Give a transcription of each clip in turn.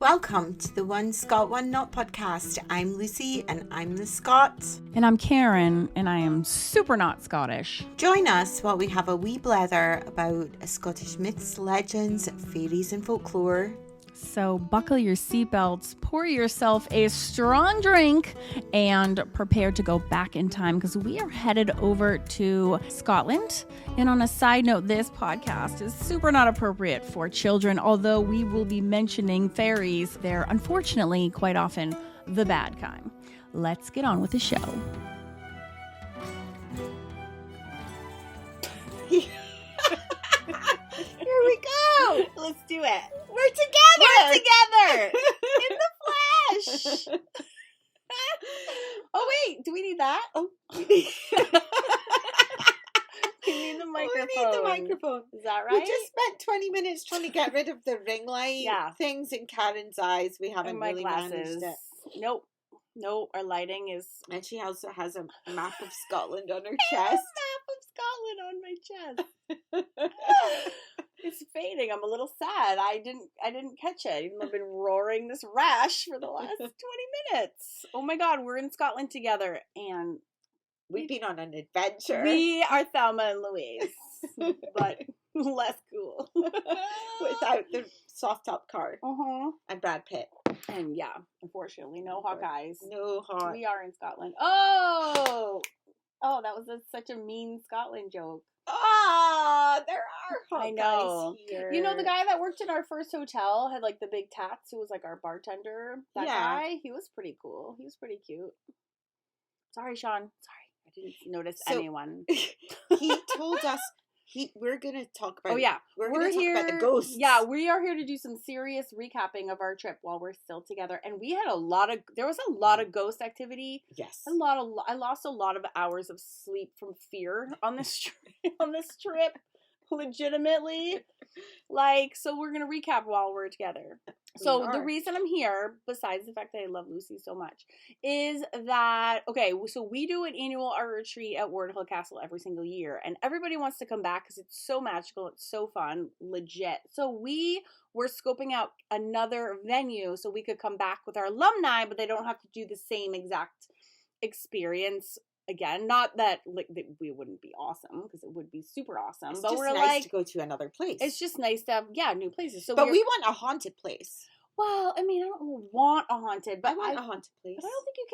Welcome to the One Scot, One Not podcast. I'm Lucy and I'm the Scot. And I'm Karen and I am super not Scottish. Join us while we have a wee blether about Scottish myths, legends, fairies and folklore. So buckle your seatbelts, pour yourself a strong drink, and prepare to go back in time because we are headed over to Scotland. And on a side note, this podcast is super not appropriate for children, although we will be mentioning fairies. They're unfortunately quite often the bad kind. Let's get on with the show. Here we go. Let's do it. We're together. We're together in the flesh. Oh wait, do we need that? Oh, we need the microphone. We need the microphone. Is that We right? just spent 20 minutes trying to get rid of the ring light things in Karen's eyes. We haven't And my really glasses. managed it. Nope. Our lighting is And she also has a map of Scotland on her I have chest. a map of Scotland on my chest. It's fading. I'm a little sad. I didn't catch it. Even though I've been roaring this rash for the last 20 minutes. Oh my god, we're in Scotland together and We've been on an adventure. we are Thelma and Louise. But less cool. Without the soft top car. Uh-huh. And Brad Pitt. And yeah, unfortunately, no Hawkeyes. No hot. We are in Scotland. Oh, that was such a mean Scotland joke. Ah, there are hot I know. guys here. You know, the guy that worked in our first hotel had like the big tats, who was like our bartender. That guy, he was pretty cool. He was pretty cute. Sorry, Sean. Sorry, I didn't notice anyone. He told us we're gonna talk about. Oh yeah, we're gonna talk about the ghosts. Yeah, we are here to do some serious recapping of our trip while we're still together, and we had there was a lot of ghost activity. Yes, I lost a lot of hours of sleep from fear on this trip, legitimately. So we're gonna recap while we're together. So the reason I'm here, besides the fact that I love Lucy so much, is that, so we do an annual art retreat at Wardhill Castle every single year, and everybody wants to come back because it's so magical, it's so fun, legit. So we were scoping out another venue so we could come back with our alumni, but they don't have to do the same exact experience again. Not that that we wouldn't be awesome, because it would be super awesome. It's but just we're nice to go to another place. It's just nice to have new places. So but we want a haunted place. Well, I mean, I don't want a haunted, but I want a haunted place. But I don't think you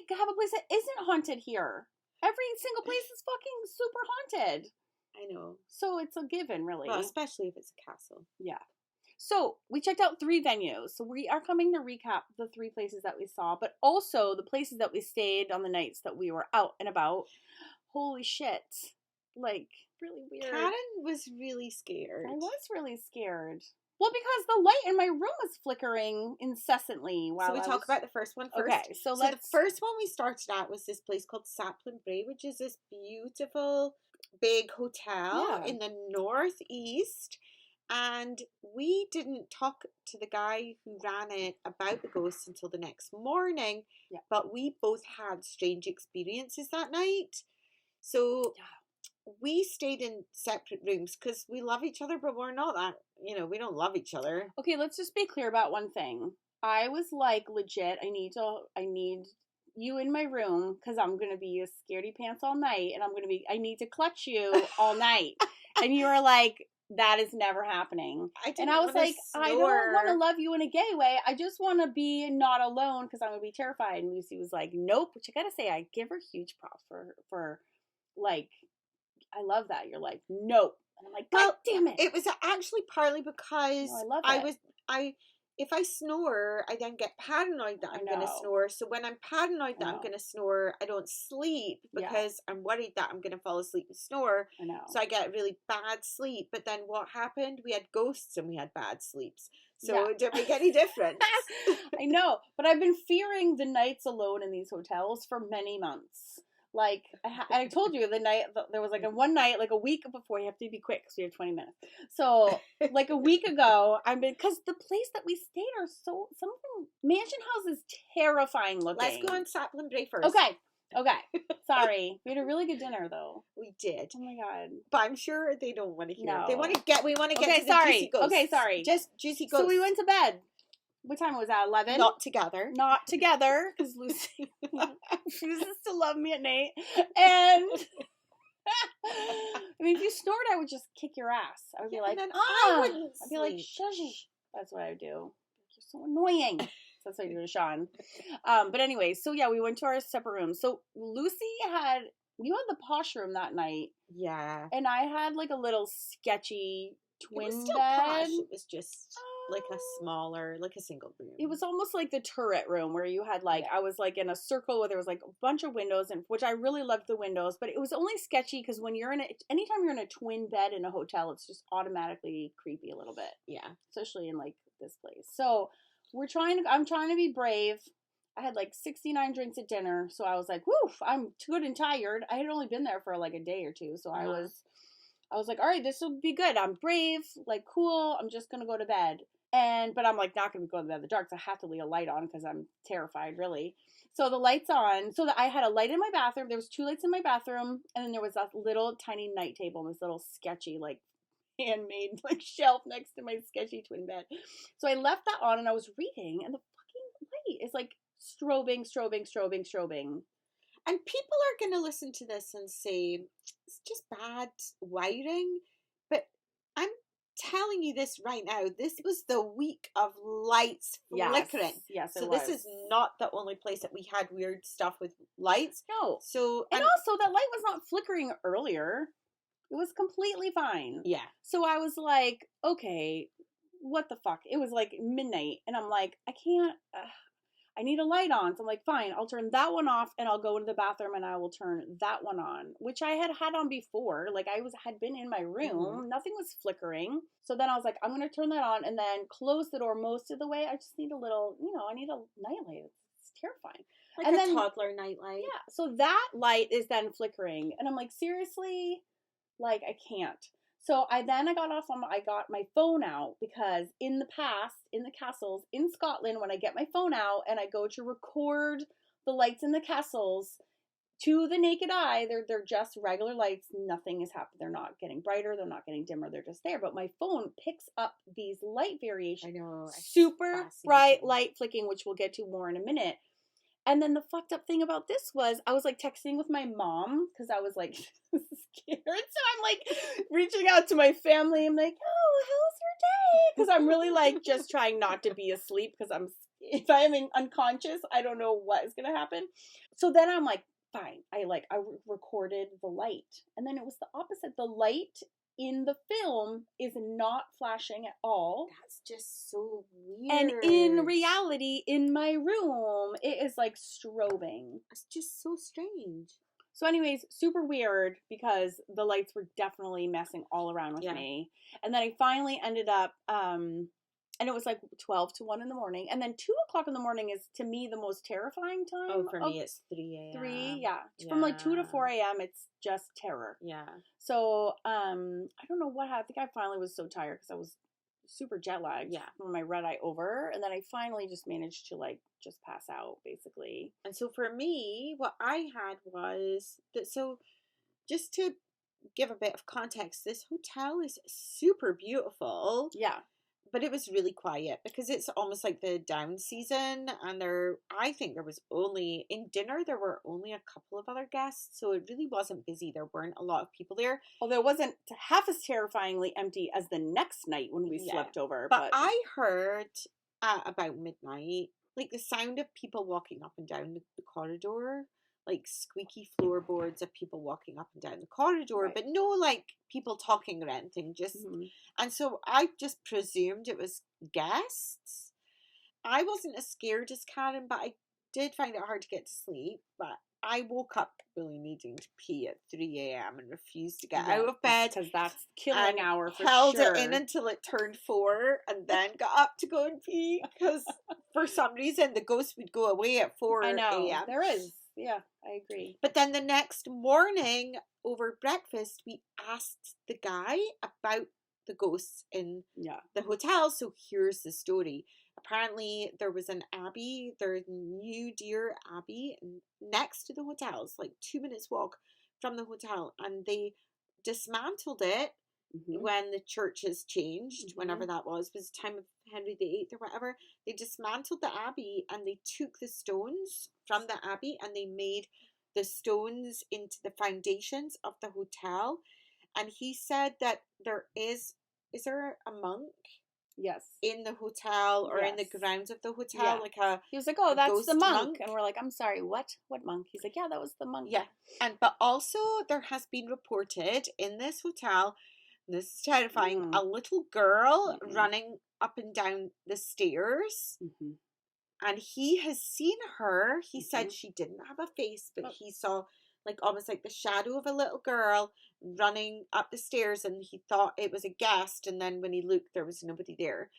can have a place that isn't haunted here. Every single place is fucking super haunted. I know. So it's a given, really. Well, especially if it's a castle. Yeah. So we checked out 3 venues. So we are coming to recap the 3 places that we saw, but also the places that we stayed on the nights that we were out and about. Holy shit. Like, really weird. Karen was really scared. I was really scared. Well, because the light in my room was flickering incessantly while So we talk about the first one first. Okay, so the first one we started at was this place called Sapland Bay, which is this beautiful big hotel in the northeast. And we didn't talk to the guy who ran it about the ghosts until the next morning. Yeah. But we both had strange experiences that night. So we stayed in separate rooms because we love each other, but we're not that, we don't love each other. Okay, let's just be clear about one thing. I was like, legit, I need you in my room because I'm going to be a scaredy pants all night, and I need to clutch you all night. And you were like, that is never happening. And I was like, I don't want to love you in a gay way. I just want to be not alone because I'm going to be terrified. And Lucy was like, nope. Which I got to say, I give her huge props for like, I love that. You're like, nope. And I'm like, God damn it. It was actually partly because if I snore, I then get paranoid that I'm going to snore. So when I'm paranoid that I'm going to snore, I don't sleep because I'm worried that I'm going to fall asleep and snore. I know. So I get really bad sleep. But then what happened? We had ghosts and we had bad sleeps. So it didn't make any difference. I know. But I've been fearing the nights alone in these hotels for many months. Like, I told you there was like one night, like a week before, you have to be quick because we have 20 minutes. So, like a week ago, because the place that we stayed some of them, mansion house is terrifying looking. Let's go on Sapland Bay first. Okay. Sorry. We had a really good dinner, though. We did. Oh my God. But I'm sure they don't want to hear. No. We want to get to the juicy ghosts. Okay, sorry. Just juicy ghosts. So we went to bed. what time was that, 11? Not together. Not together, because Lucy refuses to love me at night. And I mean, if you snored, I would just kick your ass. I would be like, I'd be like, shush. That's what I would do. You're so annoying. That's what I do to Sean. But anyway, so yeah, we went to our separate rooms. So Lucy you had the posh room that night. Yeah. And I had like a little sketchy twin it was still bed. Posh. It was just like a smaller, like a single room. It was almost like the turret room where you had like, I was like in a circle where there was like a bunch of windows, and which I really loved the windows, but it was only sketchy because when anytime you're in a twin bed in a hotel, it's just automatically creepy a little bit. Yeah. Especially in like this place. So I'm trying to be brave. I had like 69 drinks at dinner. So I was like, woof, I'm good and tired. I had only been there for like a day or two. So I was like, all right, this will be good. I'm brave, like cool. I'm just going to go to bed. But I'm like not going to go to bed in the dark. So I have to leave a light on because I'm terrified, really. So the light's on. So I had a light in my bathroom. There was 2 lights in my bathroom. And then there was that little tiny night table and this little sketchy, like handmade like shelf next to my sketchy twin bed. So I left that on and I was reading, and the fucking light is like strobing. And people are going to listen to this and say, it's just bad wiring. But I'm telling you this right now. This was the week of lights flickering. Yes, so this is not the only place that we had weird stuff with lights. No. So and also that light was not flickering earlier. It was completely fine. Yeah. So I was like, okay, what the fuck? It was like midnight, and I'm like, I can't. I need a light on. So I'm like, fine, I'll turn that one off and I'll go into the bathroom and I will turn that one on, which I had on before. Like had been in my room. Mm-hmm. Nothing was flickering. So then I was like, I'm going to turn that on and then close the door most of the way. I just need a little, I need a nightlight. It's terrifying. Like a toddler nightlight. Yeah. So that light is then flickering. And I'm like, seriously? Like, I can't. So I got my phone out, because in the past, in the castles in Scotland, when I get my phone out and I go to record the lights in the castles, to the naked eye, they're just regular lights. Nothing is happening. They're not getting brighter. They're not getting dimmer. They're just there. But my phone picks up these light variations. I know. Super bright light flicking, which we'll get to more in a minute. And then the fucked up thing about this was I was like texting with my mom because I was like scared. So I'm like reaching out to my family. I'm like, oh, how's your day? Because I'm really like just trying not to be asleep, because if I am unconscious, I don't know what is going to happen. So then I'm like, fine. I recorded the light. And then it was the opposite. The light in the film is not flashing at all. That's just so weird. And in reality, in my room, it is like strobing. It's just so strange. So anyways, super weird, because the lights were definitely messing all around with me. And then I finally ended up, and it was like 12 to 1 in the morning. And then 2 o'clock in the morning is, to me, the most terrifying time. Oh, for me, it's 3 a.m. 3, yeah. From like 2 to 4 a.m., it's just terror. Yeah. So, I don't know what happened. I think I finally was so tired because I was super jet lagged from my red eye over. And then I finally just managed to like just pass out, basically. And so for me, what I had was that, so just to give a bit of context, this hotel is super beautiful. Yeah. But it was really quiet because it's almost like the down season, and I think there was only, in dinner, there were only a couple of other guests, so it really wasn't busy. There weren't a lot of people there. Although it wasn't half as terrifyingly empty as the next night when we slept over. But I heard at about midnight, like the sound of people walking up and down the corridor, like squeaky floorboards of people walking up and down the corridor, but no like people talking or anything, just and so I just presumed it was guests. I wasn't as scared as Karen, but I did find it hard to get to sleep. But I woke up really needing to pee at 3 a.m. and refused to get out of bed, because that's killing hour for held sure. it in until it turned 4 and then got up to go and pee, because for some reason the ghost would go away at 4 a.m. There is. Yeah, I agree. But then the next morning over breakfast, we asked the guy about the ghosts in the hotel. So here's the story. Apparently there was an abbey, there's New Deer Abbey next to the hotels, like 2 minutes walk from the hotel. And they dismantled it when the churches changed, whenever that was the time of Henry VIII or whatever, they dismantled the abbey and they took the stones from the abbey and they made the stones into the foundations of the hotel. And he said that is there a monk? Yes. In the hotel or in the grounds of the hotel, yeah. like he was like, oh, that's the monk. And we're like, I'm sorry, what monk? He's like, yeah, that was the monk. Yeah. But also there has been reported in this hotel, this is terrifying, a little girl running up and down the stairs, and he has seen her. He said she didn't have a face, but he saw like almost like the shadow of a little girl running up the stairs, and he thought it was a guest, and then when he looked there was nobody there.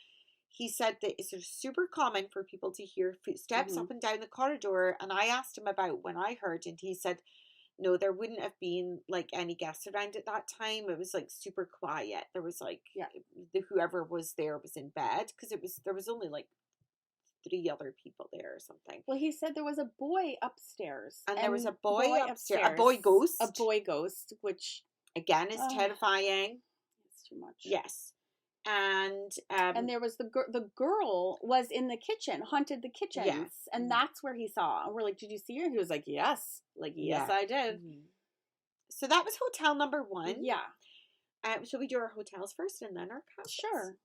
He said that it's super common for people to hear footsteps up and down the corridor, and I asked him about when I heard, and he said no, there wouldn't have been like any guests around at that time. It was like super quiet. There was like whoever was there was in bed, because there was only like 3 other people there or something. Well, he said there was a boy upstairs. And there was a boy upstairs. A boy ghost. A boy ghost, which again is terrifying. It's too much. Yes. And there was the girl was in the kitchen, haunted the kitchens, and that's where he saw. And we're like, did you see her? He was like, yes. Like, yes, I did. So that was hotel number 1. Yeah. Shall we do our hotels first and then our castles? Sure.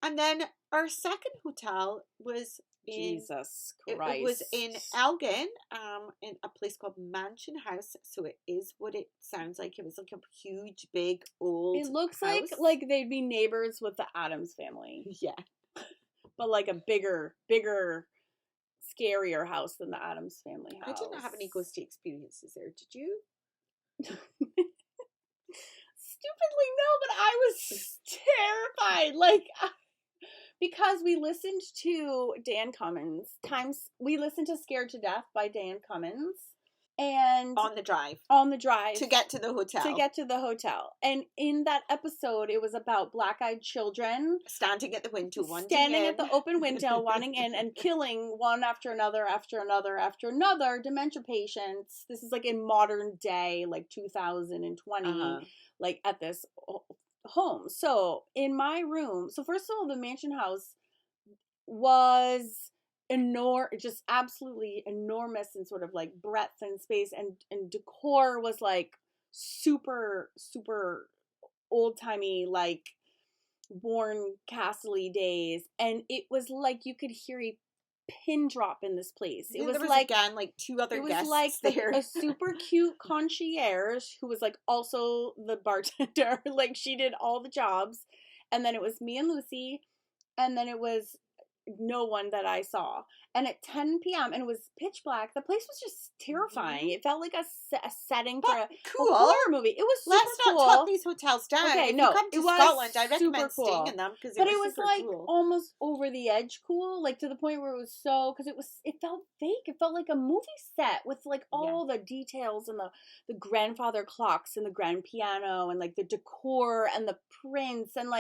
And then our second hotel was Jesus Christ. It was in Elgin, in a place called Mansion House. So it is what it sounds like. It was like a huge, big, old It looks house. like they'd be neighbors with the Addams family. Yeah. But like a bigger, scarier house than the Addams family house. I didn't have any ghosty experiences there. Did you? Stupidly, no, but I was terrified. Like, because we listened to Dan Cummins. We listened to Scared to Death by Dan Cummins. And on the drive to get to the hotel. And in that episode, it was about black-eyed children standing at the window, standing at the open window, wanting in, and killing one after another dementia patients. This is like in modern day, like 2020, like at this home. So in my room, first of all, the mansion house was just absolutely enormous in sort of like breadth and space, and decor was like super old-timey, like worn castle-y days, and it was like you could hear a pin drop in this place. It was like again like 2 other guests. It was like there. A super cute concierge who was like also the bartender. Like she did all the jobs, and then it was me and Lucy, and then it was no one that I saw. And at 10 p.m. and it was pitch black. The place was just terrifying. It felt like a setting for a horror movie. It was super cool. Let's not talk these hotels down. Okay, if no, you come to Scotland, I recommend staying in them because it was like cool. Almost over the edge cool, like to the point where it was because it felt fake. It felt like a movie set with like all the details and the grandfather clocks and the grand piano and like the decor and the prints and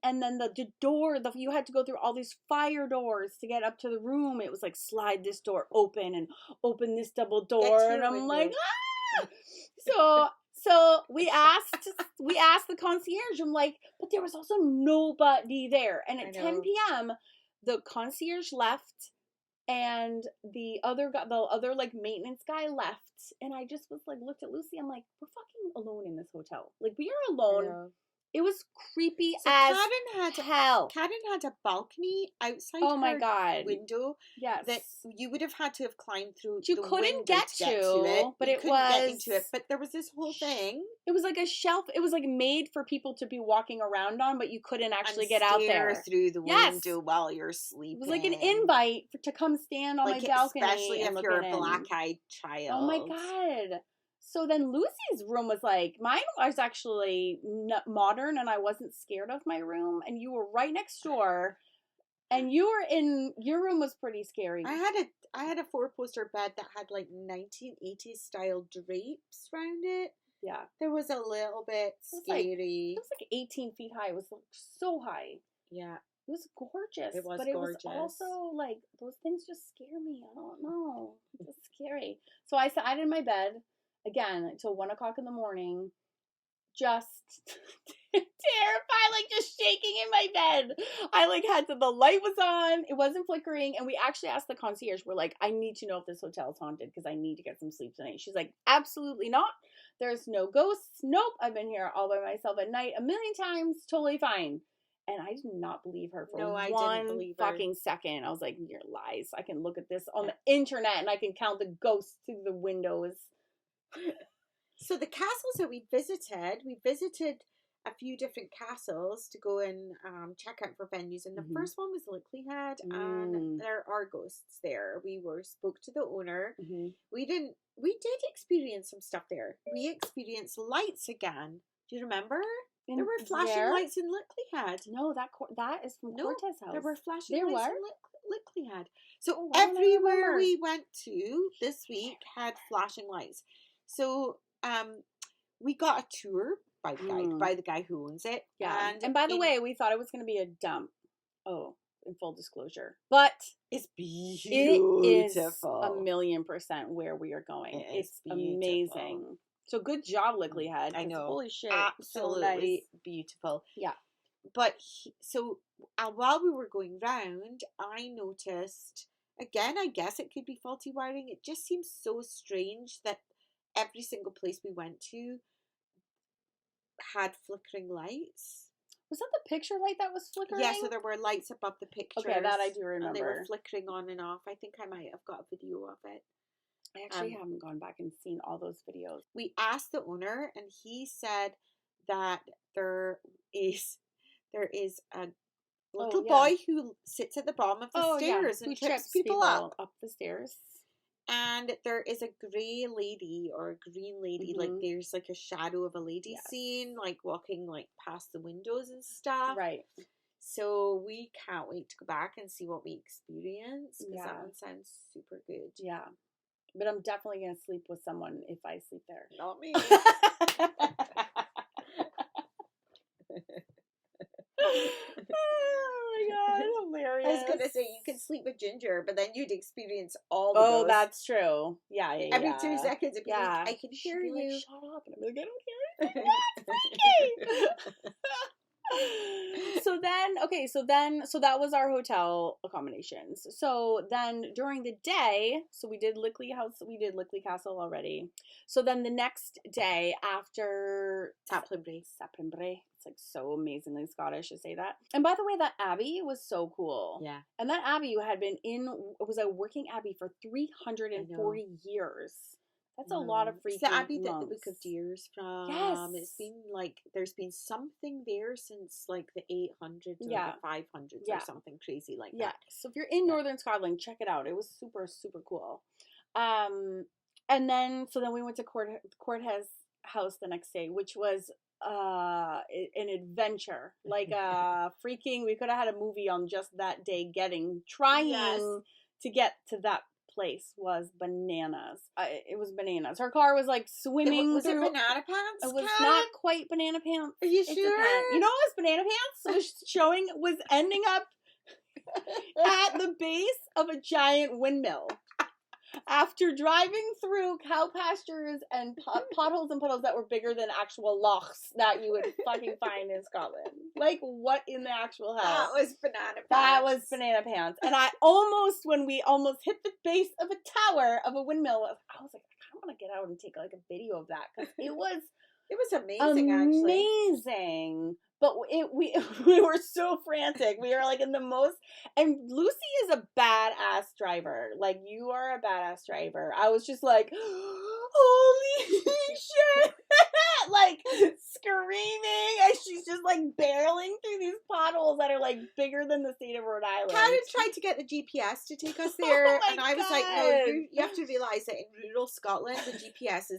and then the door, you had to go through all these fire doors to get up to the room. It was like slide this door open and open this double door, and I'm like, ah! So we asked the concierge. I'm like, but there was also nobody there. And at 10 p.m., the concierge left, and the other like maintenance guy left, and I just was like, looked at Lucy. I'm like, we're fucking alone in this hotel. Like, we are alone. Yeah. It was creepy as hell. Karen had a balcony outside her window. Yes. That you would have had to have climbed through. You couldn't get to it, but it was get into it. But there was this whole thing. It was like a shelf. It was like made for people to be walking around on, but you couldn't actually get out there through the window while you're sleeping. It was like an invite to come stand on my balcony, especially if you're a black-eyed child. Oh my god. So then Lucy's room was like, mine was actually modern, and I wasn't scared of my room, and you were right next door, and your room was pretty scary. I had a 4-poster bed that had like 1980s style drapes around it. Yeah. There was a little bit scary. It was like 18 feet high. It was like so high. Yeah. It was gorgeous. It was gorgeous. It was also like, those things just scare me. I don't know. It's scary. So I sat in my bed again until 1 o'clock in the morning, just terrified, like just shaking in my bed. I like had to, the light was on, it wasn't flickering, and we actually asked the concierge, we're like, I need to know if this hotel is haunted because I need to get some sleep tonight. She's like, absolutely not. There's no ghosts. Nope. I've been here all by myself at night a million times. Totally fine. And I did not believe her for one fucking second. I was like, you're lies. I can look at this on the internet and I can count the ghosts through the windows. So the castles that we visited a few different castles to go and check out for venues. And the first one was Licklihead, and there are ghosts there. We spoke to the owner. We did experience some stuff there. We experienced lights again. Do you remember? There were flashing lights in Licklihead. No, that is from Cortez House. There were flashing lights in Licklihead. So everywhere we went to this week had flashing lights. So we got a tour by the guy who owns it. Yeah. And by the way, we thought it was going to be a dump. Oh, in full disclosure. But it's beautiful. It is 1,000,000% where we are going. It's amazing. So good job, Licklihead. I know. Holy shit. Absolutely beautiful. Yeah. But while we were going round, I noticed, again, I guess it could be faulty wiring. It just seems so strange that every single place we went to had flickering lights. Was that the picture light that was flickering? Yeah, so there were lights above the pictures. Okay, that I do remember. And they were flickering on and off. I think I might have got a video of it. I actually haven't gone back and seen all those videos. We asked the owner, and he said that there is a little boy who sits at the bottom of the stairs and trips people up the stairs. And there is a grey lady or a green lady, like there's like a shadow of a lady seen, like walking like past the windows and stuff. Right. So we can't wait to go back and see what we experience, because that one sounds super good. Yeah. But I'm definitely going to sleep with someone if I sleep there. Not me. Oh my god, hilarious. I was going to say, you could sleep with Ginger, but then you'd experience all the ghosts. That's true. Yeah. Every 2 seconds, it'd be like, I can hear you. Like, shut up. And I'm like, I don't hear it. That's freaky. So that was our hotel accommodations. So then during the day, so we did Lickley Castle already. So then the next day after Sapland Bay. It's like so amazingly Scottish to say that. And by the way, that abbey was so cool. Yeah. And that abbey was a working abbey for 340 years. That's a lot of freaking It's the abbey monks. that the Book of Deers from. Yes. It's been like, there's been something there since like the 800s or the 500s or something crazy like that. Yeah. So if you're in Northern Scotland, check it out. It was super, super cool. And then we went to Cortez House the next day, which was an adventure. Like freaking, we could have had a movie on just that day trying to get to that place was bananas. It was bananas. Her car was like swimming Was it through. Banana Pants? It was not quite Banana Pants. Are you sure? You know what was Banana Pants? Was ending up at the base of a giant windmill. After driving through cow pastures and potholes and puddles that were bigger than actual lochs that you would fucking find in Scotland. Like, what in the actual hell? That was Banana Pants. That was Banana Pants. And when we almost hit the base of a tower of a windmill, I was like, I kind of want to get out and take like a video of that, because it was amazing, actually. Amazing. But we were so frantic. We were like in the most, and Lucy is a badass driver. Like, you are a badass driver. I was just like, holy shit. Like screaming as she's just like barreling through these potholes that are like bigger than the state of Rhode Island. Karen tried to get the GPS to take us there, and I was like, no, you have to realize that in rural Scotland, the GPS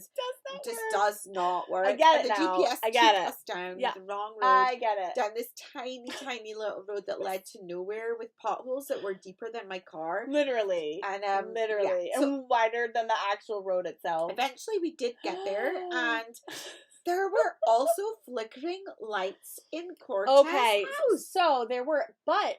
does not work. I get it the now. GPS I get took it. us down Yeah. the wrong road. I get it. Down this tiny, tiny little road that led to nowhere with potholes that were deeper than my car. Literally. And literally. Yeah. And wider than the actual road itself. Eventually we did get there, and There were also flickering lights in Cortez' house. So there were, but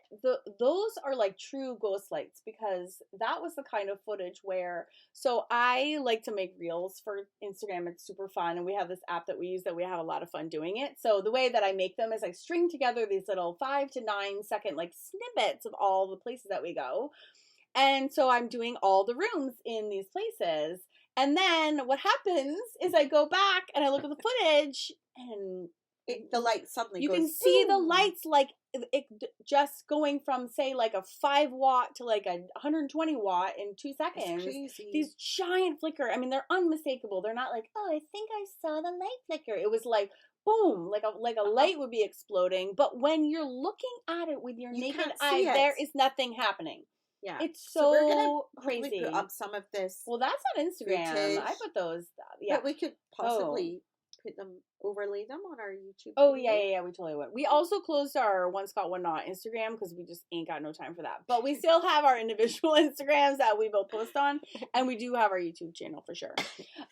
those are like true ghost lights, because that was the kind of footage where, so I like to make reels for Instagram. It's super fun, and we have this app that we use that we have a lot of fun doing it. So the way that I make them is I string together these little 5 to 9 second like snippets of all the places that we go. And so I'm doing all the rooms in these places. And then what happens is I go back and I look at the footage, and the light suddenly you goes, can see boom. the lights like it just going from say like a 5 watt to like a 120 watt in 2 seconds. It's crazy. These giant flicker. I mean, they're unmistakable. They're not like, oh, I think I saw the light flicker. It was like boom, like a light would be exploding. But when you're looking at it with your naked eye, there is nothing happening. Yeah, it's so we're gonna crazy. Put up some of this. Well, that's on Instagram. Footage. I put those. Yeah, but we could possibly put them, overlay them on our YouTube. Oh video. yeah, we totally would. We also closed our One Scott One Not Instagram because we just ain't got no time for that. But we still have our individual Instagrams that we both post on, and we do have our YouTube channel for sure.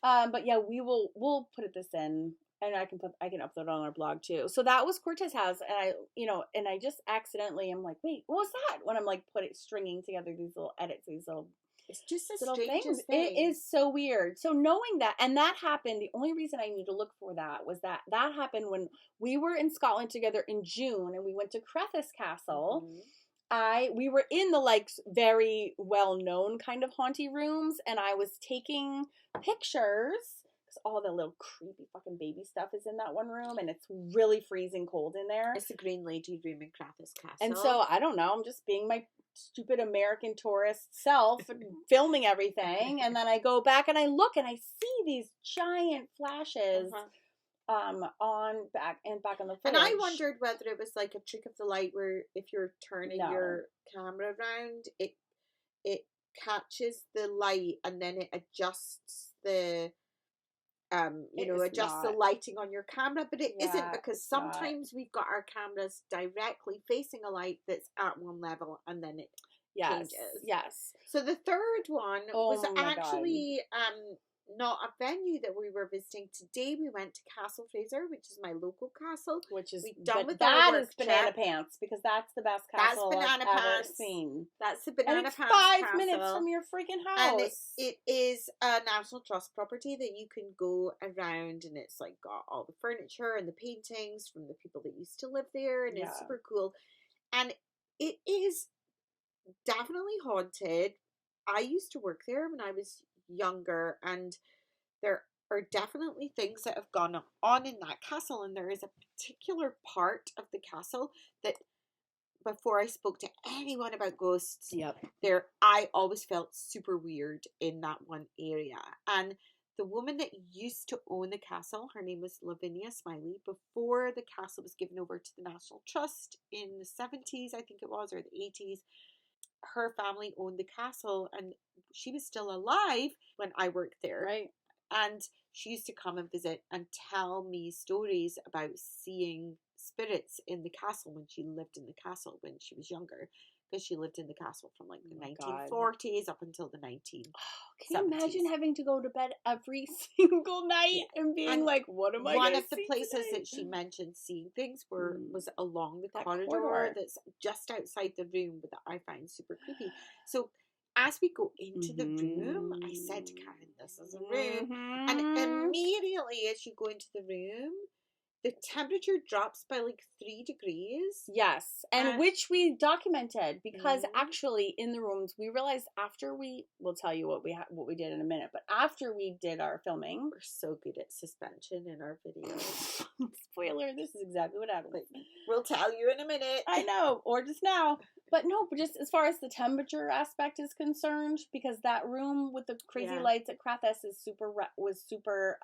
But yeah, we'll put this in. And I can upload it on our blog too. So that was Cortez House, and I just accidentally am like, wait, what was that? When I'm like stringing together these little edits, it's just a little things. It is so weird. So knowing that, and that happened, the only reason I need to look for that was that happened when we were in Scotland together in June, and we went to Crethis Castle. We were in the like very well known kind of haunty rooms, and I was taking pictures. All the little creepy fucking baby stuff is in that one room, and it's really freezing cold in there. It's the Green Lady room in Crethis Castle. And so, I don't know, I'm just being my stupid American tourist self, filming everything, and then I go back and I look and I see these giant flashes on back on the footage. And I wondered whether it was like a trick of the light where if you're turning your camera around, it catches the light and then it adjusts the adjust the lighting on your camera, but it isn't, because sometimes we've got our cameras directly facing a light that's at one level and then it changes. Yes. So the third one was actually not a venue that we were visiting. Today we went to Castle Fraser, which is my local castle. Which is we've done with that is Banana Pants, because that's the best castle I've ever seen. That's the Banana Pants 5 minutes from your freaking house. And it is a National Trust property that you can go around, and it's like got all the furniture and the paintings from the people that used to live there, and it's super cool. And it is definitely haunted. I used to work there when I was younger, and there are definitely things that have gone on in that castle, and there is a particular part of the castle that before I spoke to anyone about ghosts, I always felt super weird in that one area. And the woman that used to own the castle, her name was Lavinia Smiley, before the castle was given over to the National Trust in the 70s, I think it was, or the 80s. Her family owned the castle, and she was still alive when I worked there. Right. And she used to come and visit and tell me stories about seeing spirits in the castle when she lived in the castle when she was younger, because she lived in the castle from like the 1940s up until the 1970s. Can you imagine having to go to bed every single night and being like, what am I going to see? One of the places that she mentioned seeing things was along the corridor that's just outside the room, that I find super creepy. So as we go into the room, I said to Karen, this is a room. And immediately as you go into the room, the temperature drops by like 3 degrees. Yes, and which we documented, because actually in the rooms we realized after we'll tell you what we did in a minute, but after we did our filming, we're so good at suspension in our videos. Spoiler, this is exactly what happened. We'll tell you in a minute. I know, or just now. But no, just as far as the temperature aspect is concerned, because that room with the crazy lights at Crethis was super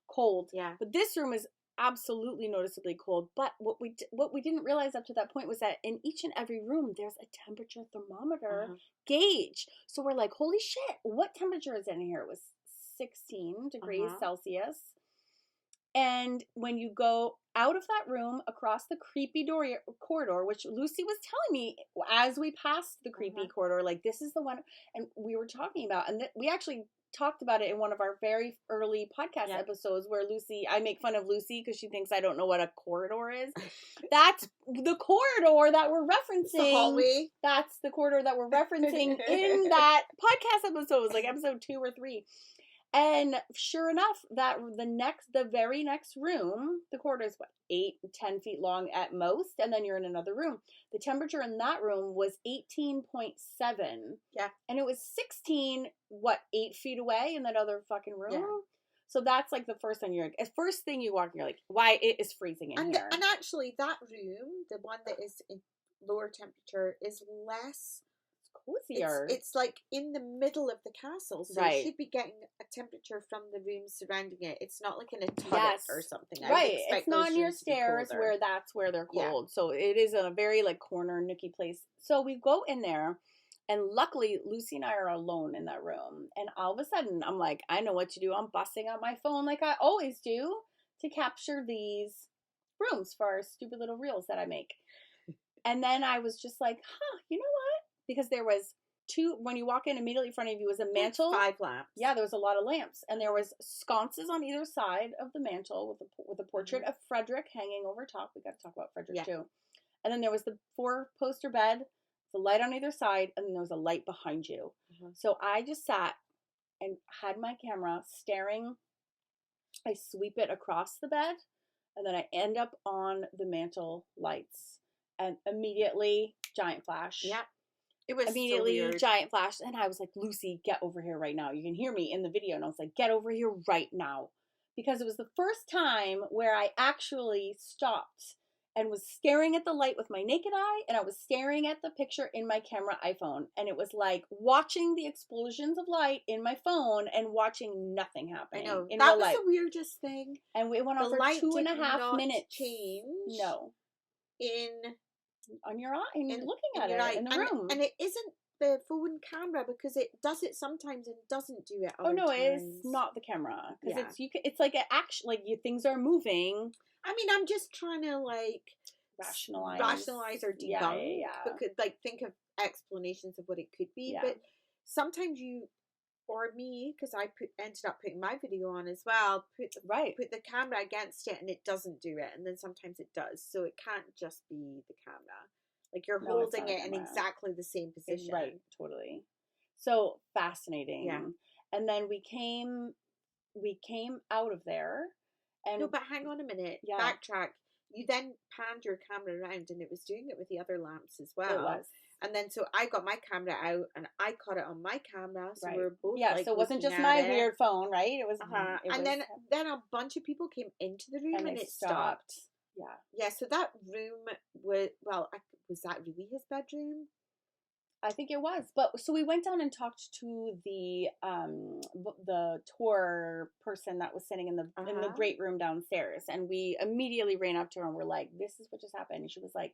cold. Yeah. But this room is absolutely noticeably cold. But what we didn't realize up to that point was that in each and every room there's a temperature thermometer gauge. So we're like, holy shit, what temperature is in here? It was 16 degrees Celsius. And when you go out of that room, across the creepy corridor, which Lucy was telling me as we passed the creepy corridor, like, this is the one, and we were talking about, and we actually talked about it in one of our very early podcast episodes where I make fun of Lucy because she thinks I don't know what a corridor is. That's the corridor that we're referencing. The hallway. That's the corridor that we're referencing in that podcast episode. It was like episode 2 or 3. And sure enough, the very next room, the corridor is 8-10 feet long at most, and then you're in another room. The temperature in that room was 18.7. Yeah. And it was 16, 8 feet away in that other fucking room? Yeah. So that's like the first thing you walk in, you're like, why it is freezing in here. And actually, that room, the one that is in lower temperature, is less cozier. It's like in the middle of the castle, so you should be getting a temperature from the rooms surrounding it. It's not like in a turret or something. It's not near stairs where they're cold. Yeah. So it is a very like corner nookie place. So we go in there, and luckily Lucy and I are alone in that room. And all of a sudden, I'm like, I know what to do. I'm busting out my phone like I always do to capture these rooms for our stupid little reels that I make. And then I was just like, you know what? Because there was 2, when you walk in, immediately in front of you was a mantle. 5 lamps. Yeah, there was a lot of lamps. And there was sconces on either side of the mantle with a portrait of Frederick hanging over top. We got to talk about Frederick too. And then there was the 4-poster bed, the light on either side, and then there was a light behind you. So I just sat and had my camera staring. I sweep it across the bed, and then I end up on the mantle lights. And immediately, giant flash. Yeah. It was immediately so weird. Giant flash, and I was like, Lucy, get over here right now. You can hear me in the video, and I was like, get over here right now, because it was the first time where I actually stopped and was staring at the light with my naked eye, and I was staring at the picture in my camera iPhone, and it was like watching the explosions of light in my phone and watching nothing happen. I know that was the weirdest thing, and we went on for 2.5 minutes. Change. No. On your eye, and you're looking at it in the room. And it isn't the phone camera, because it does it sometimes and doesn't do it other times. It's not the camera, because it's like things are moving. I mean, I'm just trying to like rationalize or debunk, because like think of explanations of what it could be. But sometimes you, or me, because I ended up putting my video on as well, put the camera against it and it doesn't do it, and then sometimes it does. So it can't just be the camera. Like you're holding it in exactly the same position. Right, totally. So fascinating. Yeah. And then we came out of there. And no, but hang on a minute. Yeah. Backtrack. You then panned your camera around, and it was doing it with the other lamps as well. It was. And then so I got my camera out and I caught it on my camera. So we were both so it wasn't just my weird phone, right? It was and then a bunch of people came into the room and it stopped. Yeah. Yeah, so that room was that really his bedroom? I think it was. But so we went down and talked to the tour person that was sitting in the great room downstairs, and we immediately ran up to her and we're like, this is what just happened. And she was like,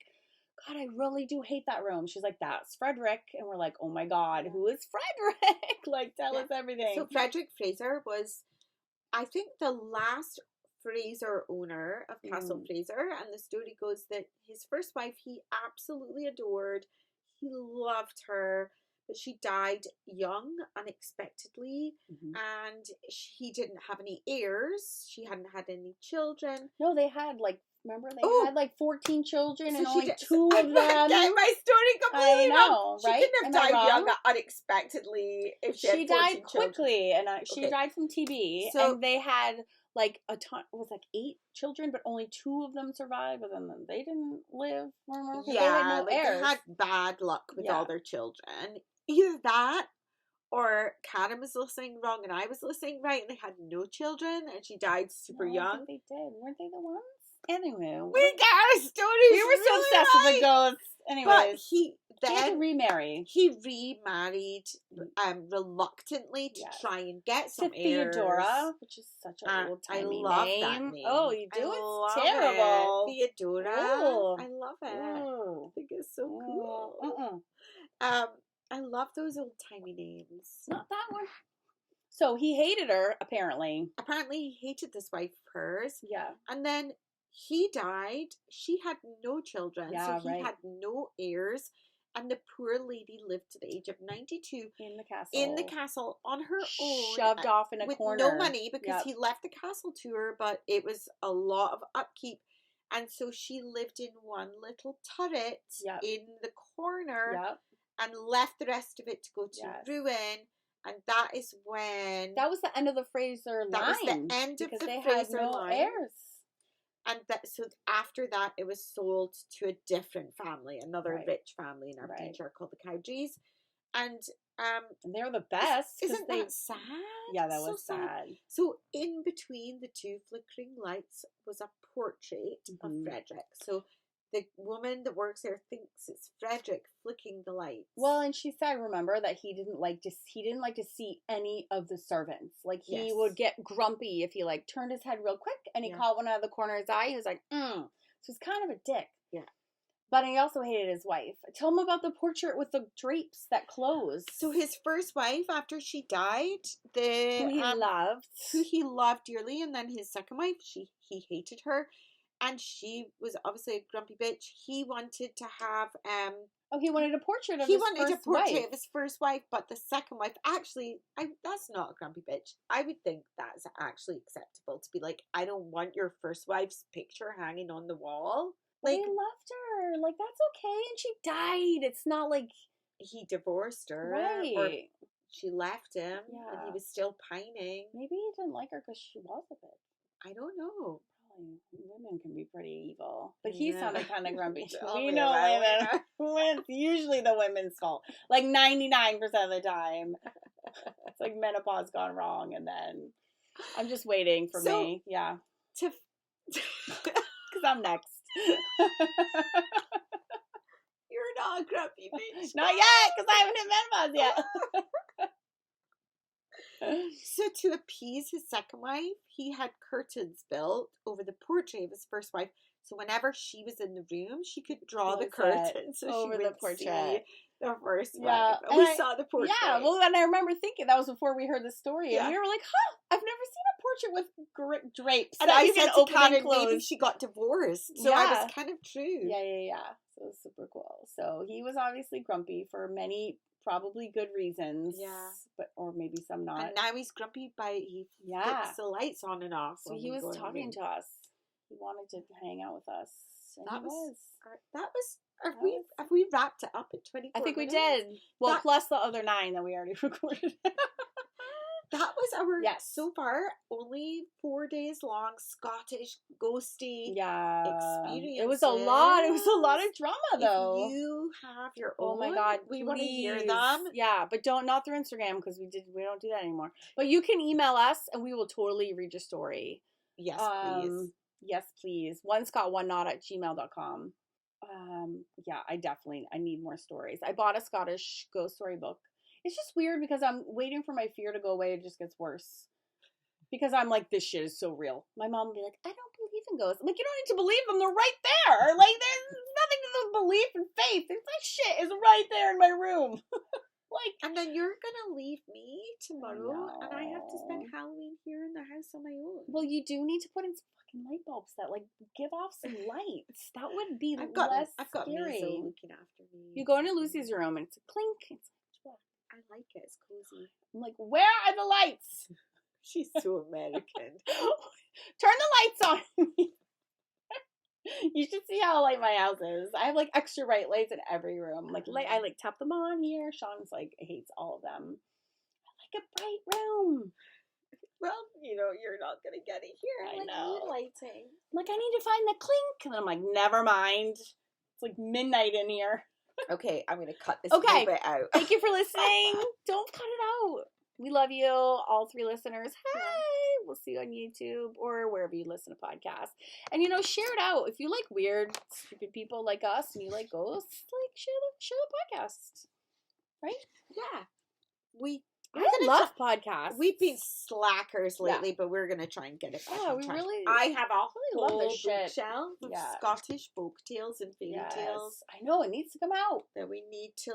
God, I really do hate that room. She's like, that's Frederick. And we're like, oh my God, who is Frederick? Like, tell us everything. So Frederick Fraser was, I think, the last Fraser owner of Castle Fraser. And the story goes that his first wife, he absolutely adored. He loved her, but she died young, unexpectedly. And he didn't have any heirs. She hadn't had any children. No, they had remember they had 14 children, and only 2 of them. I get my story completely wrong. Right? She couldn't have died young unexpectedly if she had 14 died quickly, and she died from TB. So, and they had a ton. It was 8 children, but only 2 of them survived, and then they didn't live. Remember? Yeah, they had no heirs. They had bad luck with all their children. Either that, or Karen was listening wrong and I was listening right, and they had no children, and she died super young. I think they did. Weren't they the ones? Anyway, we got our stories. We were so obsessed with the ghosts. Anyways, but he had to remarry. He remarried, reluctantly to try and get some heirs. Theodora, which is such an old timey name. I love that name. Oh, you do? It's terrible. Theodora. Ooh. I love it. Ooh. I think it's so cool. I love those old timey names. Not that one. So he hated her, apparently. Apparently he hated this wife of hers. Yeah. And then he died. She had no children. Yeah, so he had no heirs. And the poor lady lived to the age of 92. In the castle. In the castle on her own. Shoved off in a with corner. No money because he left the castle to her, but it was a lot of upkeep. And so she lived in one little turret in the corner and left the rest of it to go to ruin. And that is when... That was the end of the Fraser line. That was the end of the Fraser line. Because they had no heirs. And so after that, it was sold to a different family, another rich family in Aberdeenshire called the Cowdreys. And they're the best. Isn't that sad? Yeah, that was sad. So in between the two flickering lights was a portrait of Frederick. So the woman that works there thinks it's Frederick flicking the lights. Well, and she said, remember, that he didn't like to see any of the servants. Like, he would get grumpy if he, like, turned his head real quick and he caught one out of the corner of his eye. He was like, So he's kind of a dick. Yeah. But he also hated his wife. Tell him about the portrait with the drapes that closed. So his first wife, after she died, who he loved dearly, and then his second wife, he hated her. And she was obviously a grumpy bitch. He wanted to have he wanted a portrait of his first wife. He wanted a portrait of his first wife, but the second wife, actually, that's not a grumpy bitch. I would think that's actually acceptable to be like, I don't want your first wife's picture hanging on the wall. Like, he loved her. Like, that's okay. And she died. It's not like he divorced her. Right. Or she left him. Yeah. And he was still pining. Maybe he didn't like her because she was a bitch. I don't know. Women can be pretty evil, but he sounded kind of grumpy. We know women. It's usually the women's fault, like 99% of the time. It's like menopause gone wrong, and then I'm just waiting for me. Yeah, because I'm next. You're not a grumpy bitch. Not yet, because I haven't hit menopause yet. So to appease his second wife, he had curtains built over the portrait of his first wife. So whenever she was in the room, she could draw the curtains over she the would portrait. See the first wife. And we saw the portrait. Yeah, well, and I remember thinking that was before we heard the story, and we were like, I've never seen a portrait with drapes. And I said to Karen, maybe she got divorced. So I was kind of true. Yeah. So it was super cool. So he was obviously grumpy for many probably good reasons. Yeah. Or maybe some not. And now he's grumpy he flips the lights on and off. So he was talking to us. He wanted to hang out with us. And have we wrapped it up at 24 I think minutes? We did. Well, plus the other 9 that we already recorded. That was our, so far, only 4 days long Scottish ghosty experience. It was a lot. It was a lot of drama, though. If you have your own, oh my God, we want to hear them. Yeah, but not through Instagram, because we don't do that anymore. But you can email us, and we will totally read your story. Yes, please. Yes, please. onescott19@gmail.com. I need more stories. I bought a Scottish ghost story book. It's just weird because I'm waiting for my fear to go away. It just gets worse. Because I'm like, this shit is so real. My mom would be like, I don't believe in ghosts. I'm like, you don't need to believe them. They're right there. Like, there's nothing to do with belief and faith. That shit is right there in my room. And then you're going to leave me tomorrow, and I have to spend Halloween here in the house on my own. Well, you do need to put in some fucking light bulbs that, like, give off some lights. That would be I've got scary. Miso looking after me. You go into Lucy's room, and it's a clink. It's like, I like it. It's cozy. I'm like, where are the lights? She's so American. Turn the lights on. You should see how light my house is. I have like extra bright lights in every room. Like I like tap them on here. Sean's like hates all of them. I like a bright room. Well, you're not gonna get it here. I know. Lighting. I'm like, I need to find the clink, and then I'm like, never mind. It's like midnight in here. Okay, I'm gonna cut this bit out. Thank you for listening. Don't cut it out. We love you, all 3 listeners. Hi. We'll see you on YouTube or wherever you listen to podcasts. And, share it out. If you like weird, stupid people like us and you like ghosts, like, share the podcast. Right? Yeah. I love podcasts. We've been slackers lately, but we're going to try and get it back on track. I have a whole bookshelf of Scottish folk tales and fairy tales. I know, it needs to come out. That we need to,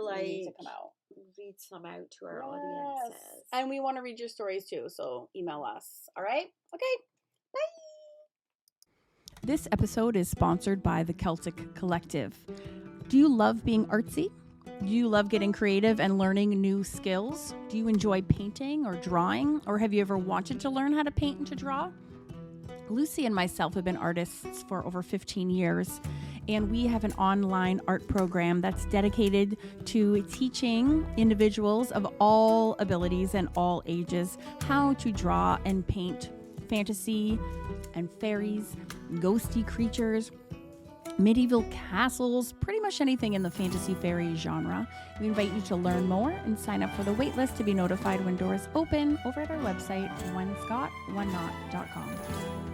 come out. read read some out to our audiences. And we want to read your stories too, so email us. All right? Okay. Bye. This episode is sponsored by the Celtic Collective. Do you love being artsy? Do you love getting creative and learning new skills? Do you enjoy painting or drawing? Or have you ever wanted to learn how to paint and to draw? Lucy and myself have been artists for over 15 years, and we have an online art program that's dedicated to teaching individuals of all abilities and all ages how to draw and paint fantasy and fairies, ghosty creatures, medieval castles, pretty much anything in the fantasy fairy genre. We invite you to learn more and sign up for the waitlist to be notified when doors open over at our website, onescottonenot.com.